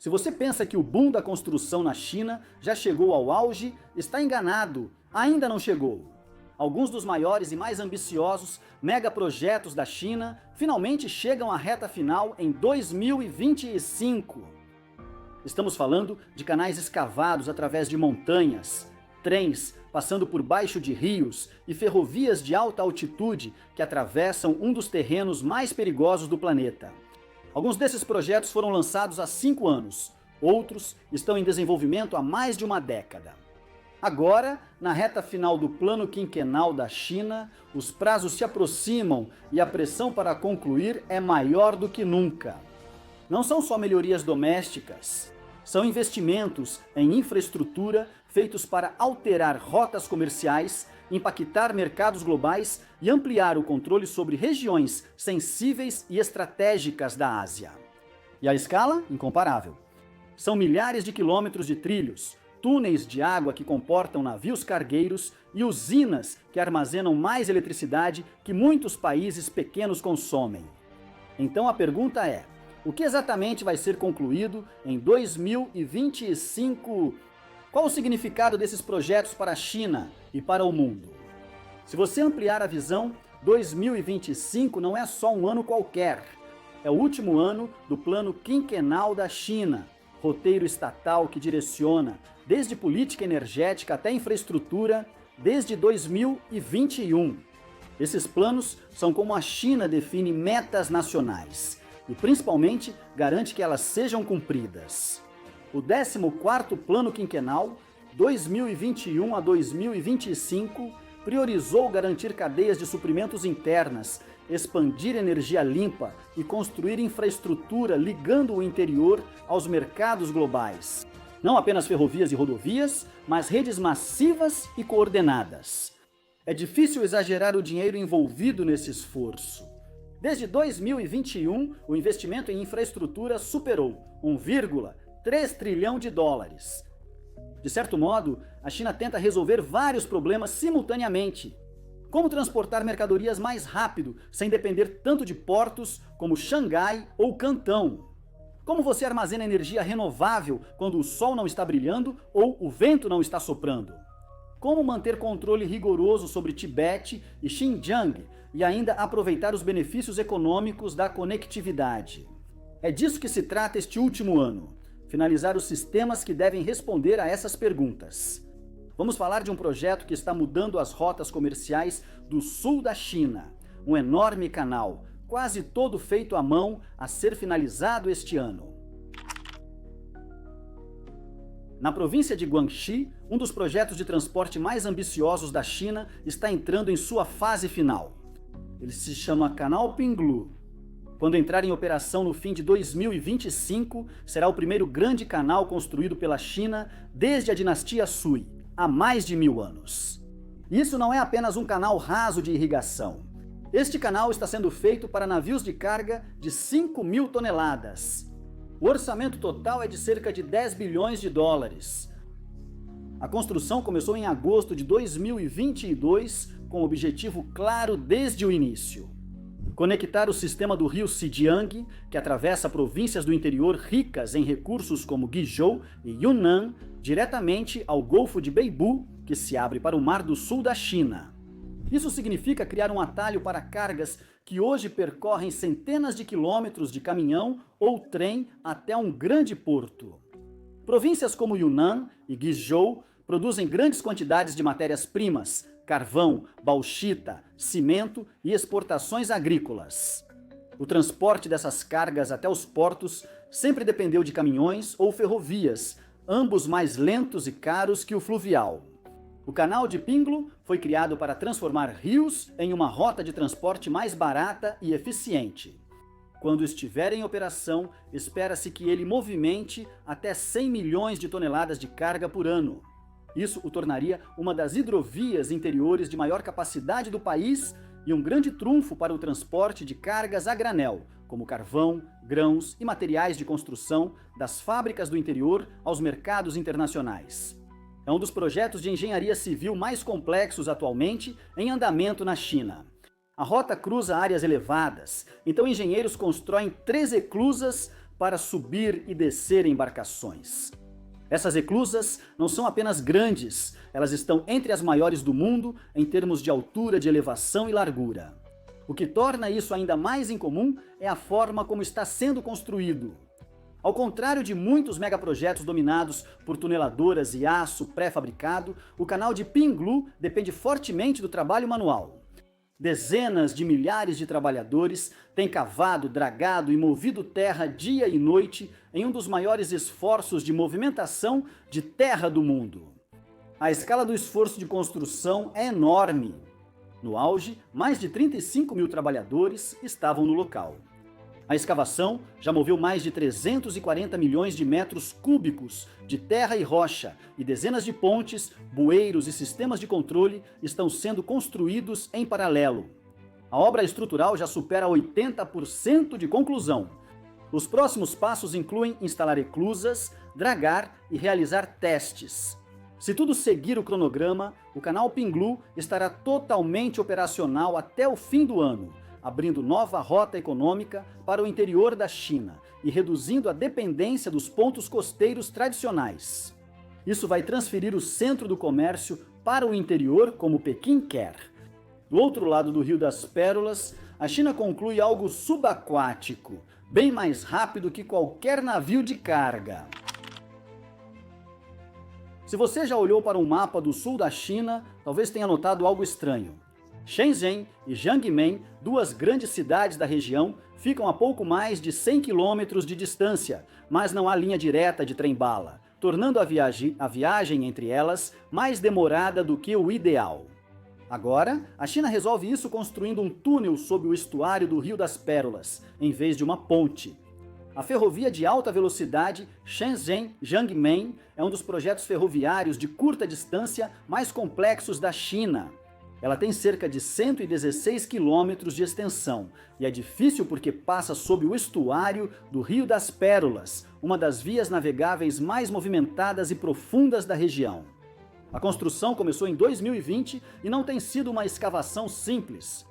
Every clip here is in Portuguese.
Se você pensa que o boom da construção na China já chegou ao auge, está enganado, ainda não chegou. Alguns dos maiores e mais ambiciosos megaprojetos da China finalmente chegam à reta final em 2025. Estamos falando de canais escavados através de montanhas, trens passando por baixo de rios e ferrovias de alta altitude que atravessam um dos terrenos mais perigosos do planeta. Alguns desses projetos foram lançados há 5 anos, outros estão em desenvolvimento há mais de uma década. Agora, na reta final do plano quinquenal da China, os prazos se aproximam e a pressão para concluir é maior do que nunca. Não são só melhorias domésticas, são investimentos em infraestrutura feitos para alterar rotas comerciais, impactar mercados globais e ampliar o controle sobre regiões sensíveis e estratégicas da Ásia. E a escala? Incomparável. São milhares de quilômetros de trilhos, túneis de água que comportam navios cargueiros e usinas que armazenam mais eletricidade que muitos países pequenos consomem. Então a pergunta é: o que exatamente vai ser concluído em 2025? Qual o significado desses projetos para a China e para o mundo? Se você ampliar a visão, 2025 não é só um ano qualquer. É o último ano do plano quinquenal da China, roteiro estatal que direciona, desde política energética até infraestrutura, desde 2021. Esses planos são como a China define metas nacionais e, principalmente, garante que elas sejam cumpridas. O 14º Plano Quinquenal, 2021 a 2025, priorizou garantir cadeias de suprimentos internas, expandir energia limpa e construir infraestrutura ligando o interior aos mercados globais. Não apenas ferrovias e rodovias, mas redes massivas e coordenadas. É difícil exagerar o dinheiro envolvido nesse esforço. Desde 2021, o investimento em infraestrutura superou 1,3 trilhão de dólares. De certo modo, a China tenta resolver vários problemas simultaneamente. Como transportar mercadorias mais rápido, sem depender tanto de portos como Xangai ou Cantão? Como você armazena energia renovável quando o sol não está brilhando ou o vento não está soprando? Como manter controle rigoroso sobre Tibete e Xinjiang e ainda aproveitar os benefícios econômicos da conectividade? É disso que se trata este último ano. Finalizar os sistemas que devem responder a essas perguntas. Vamos falar de um projeto que está mudando as rotas comerciais do sul da China. Um enorme canal, quase todo feito à mão, a ser finalizado este ano. Na província de Guangxi, um dos projetos de transporte mais ambiciosos da China está entrando em sua fase final. Ele se chama Canal Pinglu. Quando entrar em operação no fim de 2025, será o primeiro grande canal construído pela China desde a dinastia Sui, há mais de 1000 anos. Isso não é apenas um canal raso de irrigação. Este canal está sendo feito para navios de carga de 5.000 toneladas. O orçamento total é de cerca de 10 bilhões de dólares. A construção começou em agosto de 2022, com objetivo claro desde o início: conectar o sistema do rio Zhejiang, que atravessa províncias do interior ricas em recursos como Guizhou e Yunnan, diretamente ao Golfo de Beibu, que se abre para o Mar do Sul da China. Isso significa criar um atalho para cargas que hoje percorrem centenas de quilômetros de caminhão ou trem até um grande porto. Províncias como Yunnan e Guizhou produzem grandes quantidades de matérias-primas, carvão, bauxita, cimento e exportações agrícolas. O transporte dessas cargas até os portos sempre dependeu de caminhões ou ferrovias, ambos mais lentos e caros que o fluvial. O canal de Pinglu foi criado para transformar rios em uma rota de transporte mais barata e eficiente. Quando estiver em operação, espera-se que ele movimente até 100 milhões de toneladas de carga por ano. Isso o tornaria uma das hidrovias interiores de maior capacidade do país e um grande trunfo para o transporte de cargas a granel, como carvão, grãos e materiais de construção das fábricas do interior aos mercados internacionais. É um dos projetos de engenharia civil mais complexos atualmente em andamento na China. A rota cruza áreas elevadas, então engenheiros constroem 3 eclusas para subir e descer embarcações. Essas reclusas não são apenas grandes, elas estão entre as maiores do mundo em termos de altura, de elevação e largura. O que torna isso ainda mais incomum é a forma como está sendo construído. Ao contrário de muitos megaprojetos dominados por tuneladoras e aço pré-fabricado, o canal de Pinglu depende fortemente do trabalho manual. Dezenas de milhares de trabalhadores têm cavado, dragado e movido terra dia e noite em um dos maiores esforços de movimentação de terra do mundo. A escala do esforço de construção é enorme. No auge, mais de 35 mil trabalhadores estavam no local. A escavação já moveu mais de 340 milhões de metros cúbicos de terra e rocha, e dezenas de pontes, bueiros e sistemas de controle estão sendo construídos em paralelo. A obra estrutural já supera 80% de conclusão. Os próximos passos incluem instalar eclusas, dragar e realizar testes. Se tudo seguir o cronograma, o canal Pinglu estará totalmente operacional até o fim do ano, abrindo nova rota econômica para o interior da China e reduzindo a dependência dos pontos costeiros tradicionais. Isso vai transferir o centro do comércio para o interior, como Pequim quer. Do outro lado do Rio das Pérolas, a China conclui algo subaquático, bem mais rápido que qualquer navio de carga. Se você já olhou para um mapa do sul da China, talvez tenha notado algo estranho. Shenzhen e Jiangmen, duas grandes cidades da região, ficam a pouco mais de 100 quilômetros de distância, mas não há linha direta de trem-bala, tornando a viagem entre elas mais demorada do que o ideal. Agora, a China resolve isso construindo um túnel sob o estuário do Rio das Pérolas, em vez de uma ponte. A ferrovia de alta velocidade Shenzhen-Jiangmen é um dos projetos ferroviários de curta distância mais complexos da China. Ela tem cerca de 116 quilômetros de extensão e é difícil porque passa sob o estuário do Rio das Pérolas, uma das vias navegáveis mais movimentadas e profundas da região. A construção começou em 2020 e não tem sido uma escavação simples.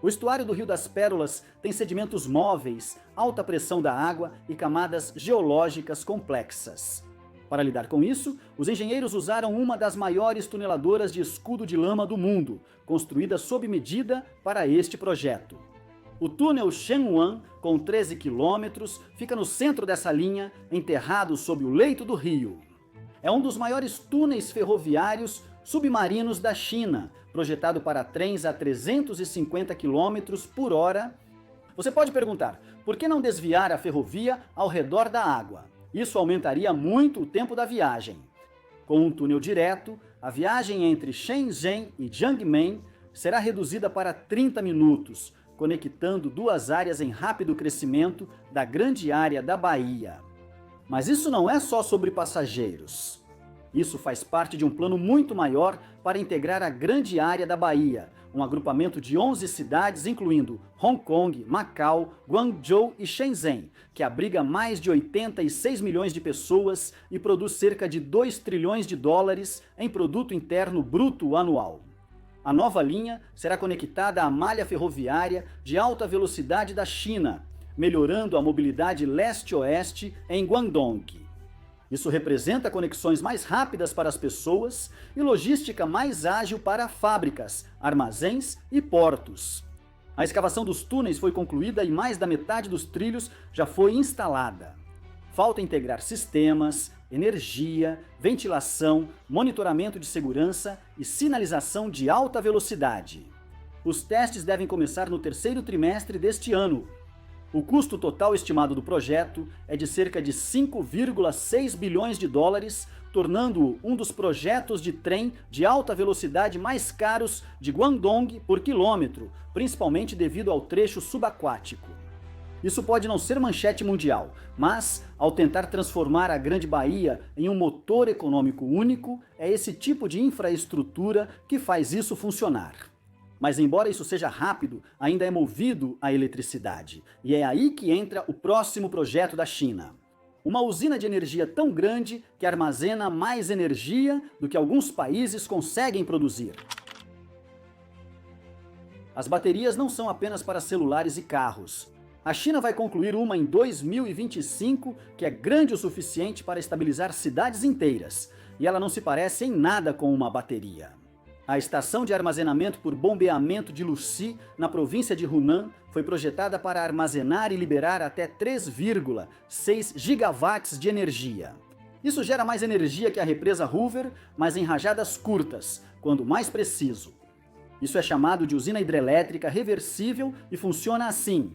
O estuário do Rio das Pérolas tem sedimentos móveis, alta pressão da água e camadas geológicas complexas. Para lidar com isso, os engenheiros usaram uma das maiores tuneladoras de escudo de lama do mundo, construída sob medida para este projeto. O túnel Shenwan, com 13 quilômetros, fica no centro dessa linha, enterrado sob o leito do rio. É um dos maiores túneis ferroviários submarinos da China, projetado para trens a 350 km por hora. Você pode perguntar, por que não desviar a ferrovia ao redor da água? Isso aumentaria muito o tempo da viagem. Com um túnel direto, a viagem entre Shenzhen e Jiangmen será reduzida para 30 minutos, conectando duas áreas em rápido crescimento da grande área da Bahia. Mas isso não é só sobre passageiros. Isso faz parte de um plano muito maior para integrar a grande área da Bahia, um agrupamento de 11 cidades, incluindo Hong Kong, Macau, Guangzhou e Shenzhen, que abriga mais de 86 milhões de pessoas e produz cerca de 2 trilhões de dólares em produto interno bruto anual. A nova linha será conectada à malha ferroviária de alta velocidade da China, melhorando a mobilidade leste-oeste em Guangdong. Isso representa conexões mais rápidas para as pessoas e logística mais ágil para fábricas, armazéns e portos. A escavação dos túneis foi concluída e mais da metade dos trilhos já foi instalada. Falta integrar sistemas, energia, ventilação, monitoramento de segurança e sinalização de alta velocidade. Os testes devem começar no terceiro trimestre deste ano. O custo total estimado do projeto é de cerca de 5,6 bilhões de dólares, tornando-o um dos projetos de trem de alta velocidade mais caros de Guangdong por quilômetro, principalmente devido ao trecho subaquático. Isso pode não ser manchete mundial, mas, ao tentar transformar a Grande Bahia em um motor econômico único, é esse tipo de infraestrutura que faz isso funcionar. Mas embora isso seja rápido, ainda é movido a eletricidade. E é aí que entra o próximo projeto da China. Uma usina de energia tão grande que armazena mais energia do que alguns países conseguem produzir. As baterias não são apenas para celulares e carros. A China vai concluir uma em 2025, que é grande o suficiente para estabilizar cidades inteiras, e ela não se parece em nada com uma bateria. A estação de armazenamento por bombeamento de Luxi, na província de Hunan, foi projetada para armazenar e liberar até 3,6 gigawatts de energia. Isso gera mais energia que a represa Hoover, mas em rajadas curtas, quando mais preciso. Isso é chamado de usina hidrelétrica reversível e funciona assim.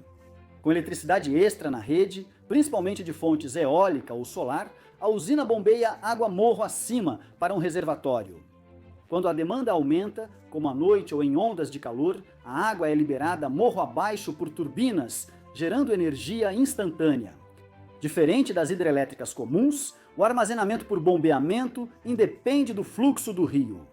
Com eletricidade extra na rede, principalmente de fontes eólica ou solar, a usina bombeia água morro acima para um reservatório. Quando a demanda aumenta, como à noite ou em ondas de calor, a água é liberada morro abaixo por turbinas, gerando energia instantânea. Diferente das hidrelétricas comuns, o armazenamento por bombeamento independe do fluxo do rio.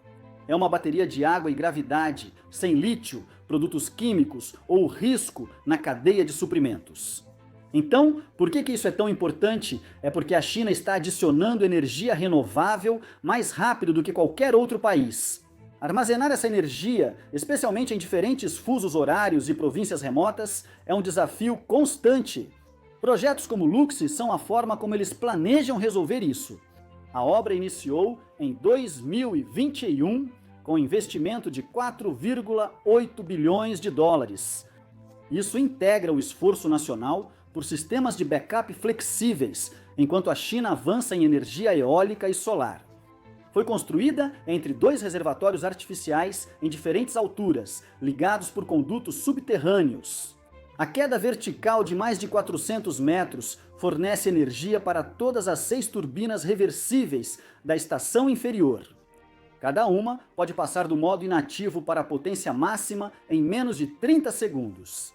É uma bateria de água e gravidade, sem lítio, produtos químicos ou risco na cadeia de suprimentos. Então, por que isso é tão importante? É porque a China está adicionando energia renovável mais rápido do que qualquer outro país. Armazenar essa energia, especialmente em diferentes fusos horários e províncias remotas, é um desafio constante. Projetos como Luxi são a forma como eles planejam resolver isso. A obra iniciou em 2021 com investimento de 4,8 bilhões de dólares. Isso integra o esforço nacional por sistemas de backup flexíveis, enquanto a China avança em energia eólica e solar. Foi construída entre 2 reservatórios artificiais em diferentes alturas, ligados por condutos subterrâneos. A queda vertical de mais de 400 metros fornece energia para todas as 6 turbinas reversíveis da estação inferior. Cada uma pode passar do modo inativo para a potência máxima em menos de 30 segundos.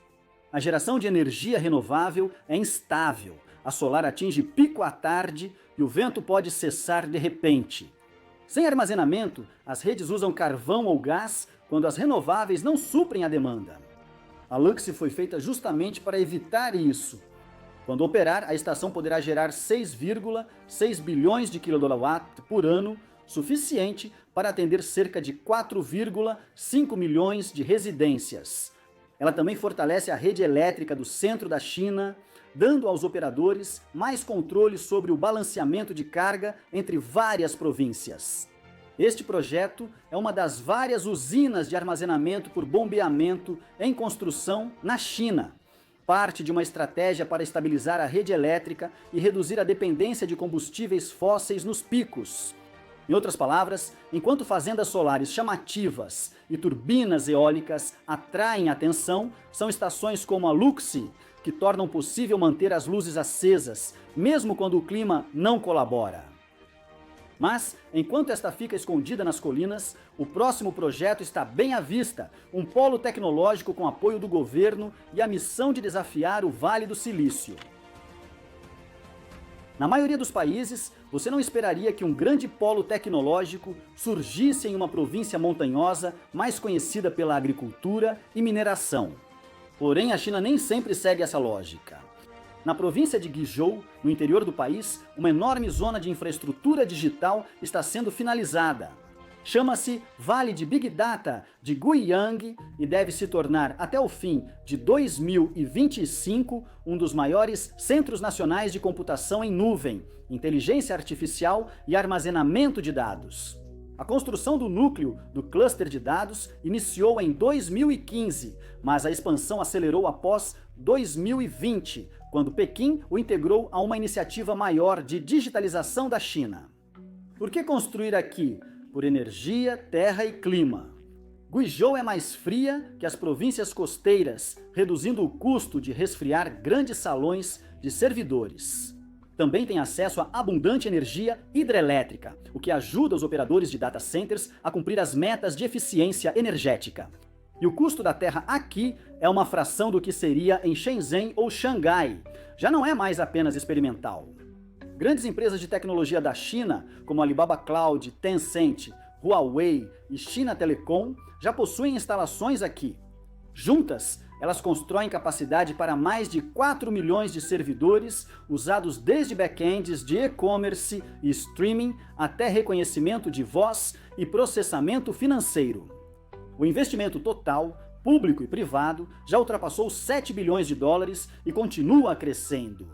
A geração de energia renovável é instável. A solar atinge pico à tarde e o vento pode cessar de repente. Sem armazenamento, as redes usam carvão ou gás quando as renováveis não suprem a demanda. A Luxi foi feita justamente para evitar isso. Quando operar, a estação poderá gerar 6,6 bilhões de kWh por ano, suficiente para atender cerca de 4,5 milhões de residências. Ela também fortalece a rede elétrica do centro da China, dando aos operadores mais controle sobre o balanceamento de carga entre várias províncias. Este projeto é uma das várias usinas de armazenamento por bombeamento em construção na China, parte de uma estratégia para estabilizar a rede elétrica e reduzir a dependência de combustíveis fósseis nos picos. Em outras palavras, enquanto fazendas solares chamativas e turbinas eólicas atraem atenção, são estações como a Luxi que tornam possível manter as luzes acesas, mesmo quando o clima não colabora. Mas, enquanto esta fica escondida nas colinas, o próximo projeto está bem à vista, um polo tecnológico com apoio do governo e a missão de desafiar o Vale do Silício. Na maioria dos países, você não esperaria que um grande polo tecnológico surgisse em uma província montanhosa mais conhecida pela agricultura e mineração. Porém, a China nem sempre segue essa lógica. Na província de Guizhou, no interior do país, uma enorme zona de infraestrutura digital está sendo finalizada. Chama-se Vale de Big Data de Guiyang e deve se tornar, até o fim de 2025, um dos maiores centros nacionais de computação em nuvem, inteligência artificial e armazenamento de dados. A construção do núcleo do cluster de dados iniciou em 2015, mas a expansão acelerou após 2020, quando Pequim o integrou a uma iniciativa maior de digitalização da China. Por que construir aqui? Por energia, terra e clima. Guizhou é mais fria que as províncias costeiras, reduzindo o custo de resfriar grandes salões de servidores. Também tem acesso a abundante energia hidrelétrica, o que ajuda os operadores de data centers a cumprir as metas de eficiência energética. E o custo da terra aqui é uma fração do que seria em Shenzhen ou Xangai. Já não é mais apenas experimental. Grandes empresas de tecnologia da China, como Alibaba Cloud, Tencent, Huawei e China Telecom, já possuem instalações aqui. Juntas, elas constroem capacidade para mais de 4 milhões de servidores, usados desde back-ends de e-commerce e streaming até reconhecimento de voz e processamento financeiro. O investimento total, público e privado, já ultrapassou 7 bilhões de dólares e continua crescendo.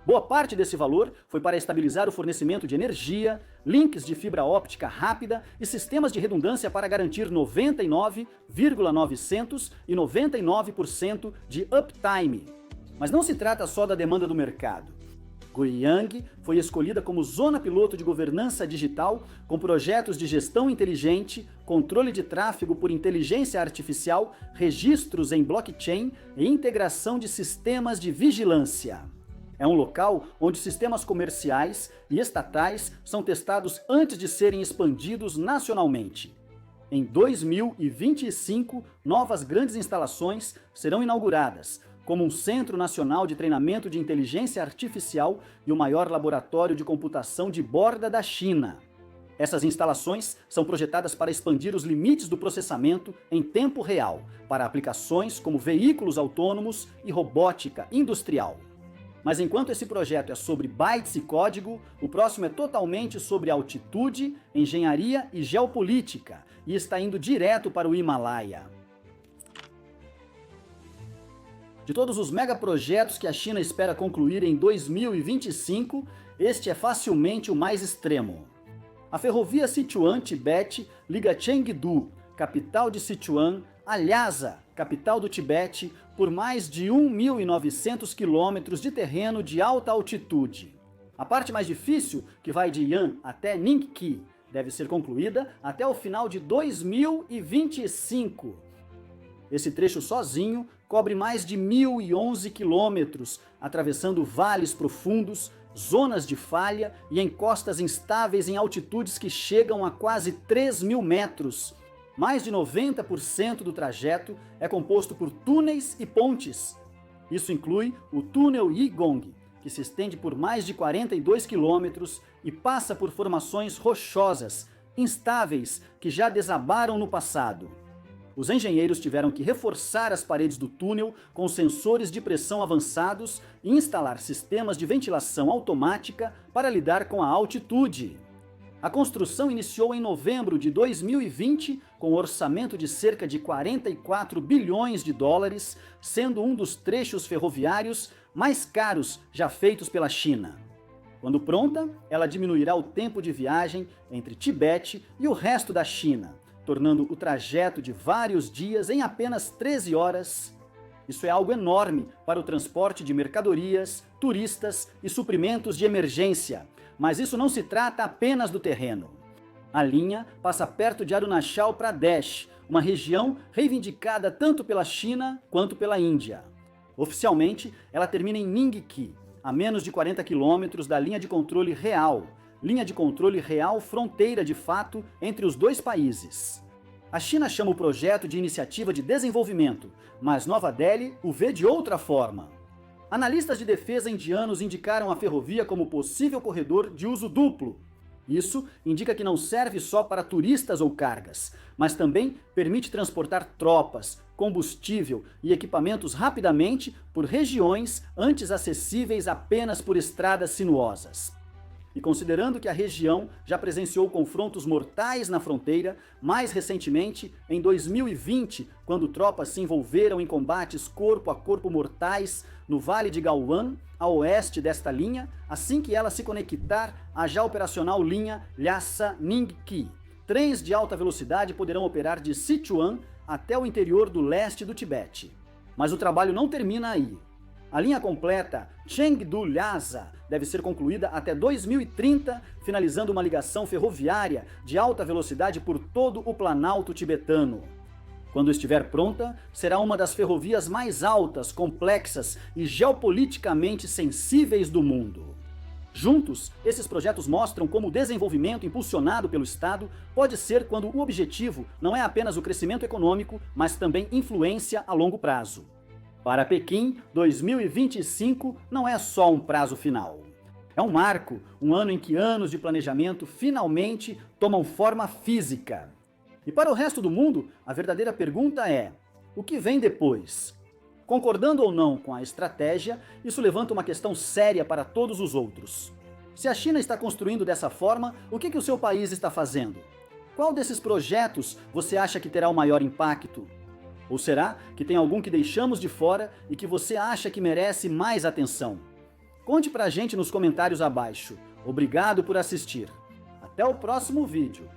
Boa parte desse valor foi para estabilizar o fornecimento de energia, links de fibra óptica rápida e sistemas de redundância para garantir 99,900 e 99% de uptime. Mas não se trata só da demanda do mercado. Guiyang foi escolhida como zona piloto de governança digital com projetos de gestão inteligente, controle de tráfego por inteligência artificial, registros em blockchain e integração de sistemas de vigilância. É um local onde sistemas comerciais e estatais são testados antes de serem expandidos nacionalmente. Em 2025, novas grandes instalações serão inauguradas, como um Centro Nacional de Treinamento de Inteligência Artificial e o maior laboratório de computação de borda da China. Essas instalações são projetadas para expandir os limites do processamento em tempo real, para aplicações como veículos autônomos e robótica industrial. Mas enquanto esse projeto é sobre bytes e código, o próximo é totalmente sobre altitude, engenharia e geopolítica, e está indo direto para o Himalaia. De todos os megaprojetos que a China espera concluir em 2025, este é facilmente o mais extremo. A ferrovia Sichuan-Tibete liga Chengdu, capital de Sichuan, a Lhasa, capital do Tibete, por mais de 1.900 quilômetros de terreno de alta altitude. A parte mais difícil, que vai de Yan até Ningqi, deve ser concluída até o final de 2025. Esse trecho sozinho cobre mais de 1.011 quilômetros, atravessando vales profundos, zonas de falha e encostas instáveis em altitudes que chegam a quase 3.000 metros. Mais de 90% do trajeto é composto por túneis e pontes. Isso inclui o túnel Yigong, que se estende por mais de 42 quilômetros e passa por formações rochosas, instáveis, que já desabaram no passado. Os engenheiros tiveram que reforçar as paredes do túnel com sensores de pressão avançados e instalar sistemas de ventilação automática para lidar com a altitude. A construção iniciou em novembro de 2020 com um orçamento de cerca de 44 bilhões de dólares, sendo um dos trechos ferroviários mais caros já feitos pela China. Quando pronta, ela diminuirá o tempo de viagem entre Tibete e o resto da China, tornando o trajeto de vários dias em apenas 13 horas. Isso é algo enorme para o transporte de mercadorias, turistas e suprimentos de emergência. Mas isso não se trata apenas do terreno. A linha passa perto de Arunachal Pradesh, uma região reivindicada tanto pela China quanto pela Índia. Oficialmente, ela termina em Ningqi, a menos de 40 quilômetros da linha de controle real fronteira de fato entre os dois países. A China chama o projeto de Iniciativa de Desenvolvimento, mas Nova Delhi o vê de outra forma. Analistas de defesa indianos indicaram a ferrovia como possível corredor de uso duplo. Isso indica que não serve só para turistas ou cargas, mas também permite transportar tropas, combustível e equipamentos rapidamente por regiões antes acessíveis apenas por estradas sinuosas. E considerando que a região já presenciou confrontos mortais na fronteira, mais recentemente, em 2020, quando tropas se envolveram em combates corpo a corpo mortais no Vale de Galwan, a oeste desta linha, assim que ela se conectar à já operacional linha Lhasa-Ningqi. Trens de alta velocidade poderão operar de Sichuan até o interior do leste do Tibete. Mas o trabalho não termina aí. A linha completa Chengdu-Lhasa deve ser concluída até 2030, finalizando uma ligação ferroviária de alta velocidade por todo o Planalto tibetano. Quando estiver pronta, será uma das ferrovias mais altas, complexas e geopoliticamente sensíveis do mundo. Juntos, esses projetos mostram como o desenvolvimento impulsionado pelo Estado pode ser quando o objetivo não é apenas o crescimento econômico, mas também influência a longo prazo. Para Pequim, 2025 não é só um prazo final. É um marco, um ano em que anos de planejamento finalmente tomam forma física. E para o resto do mundo, a verdadeira pergunta é: o que vem depois? Concordando ou não com a estratégia, isso levanta uma questão séria para todos os outros. Se a China está construindo dessa forma, o que o seu país está fazendo? Qual desses projetos você acha que terá o maior impacto? Ou será que tem algum que deixamos de fora e que você acha que merece mais atenção? Conte pra gente nos comentários abaixo. Obrigado por assistir. Até o próximo vídeo.